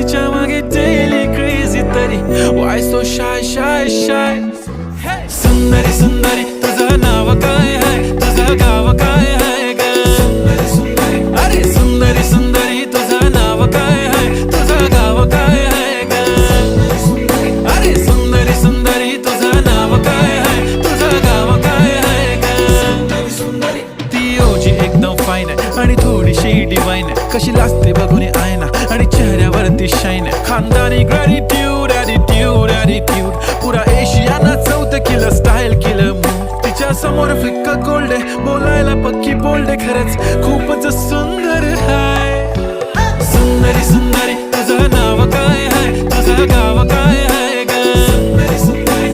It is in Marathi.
तिच्या मागे डेली क्रेझी तरी Y so shy shy shy. सुंदरी सुंदरी तुझं नाव काय आहे, तुझं गाव काय आहे ग. अरे सुंदरी सुंदरी तुझं नाव काय आहे, तुझं गाव काय आहे ग. अरे सुंदरी सुंदरी तुझं नाव काय आहे, तुझं गाव काय आहे ग. ती ओजी एकदम फाईन आहे आणि थोडीशी डिवाइन आहे. कशी लाजते बघून आयना आणि चेहऱ्यावरती शाईन आहे. खानदानी ग्रॅटिट्यूड ॲटिट्यूड ॲटिट्यूड पुरा एशियाना चौथ किलं स्टाईल केलं मूड. तिच्या समोर फिक्क गोल्ड आहे, बोलायला पक्की बोल्ड आहे. खरंच खूपच सुंदर आहे. सुंदरी सुंदरी तुझं नाव काय आहे,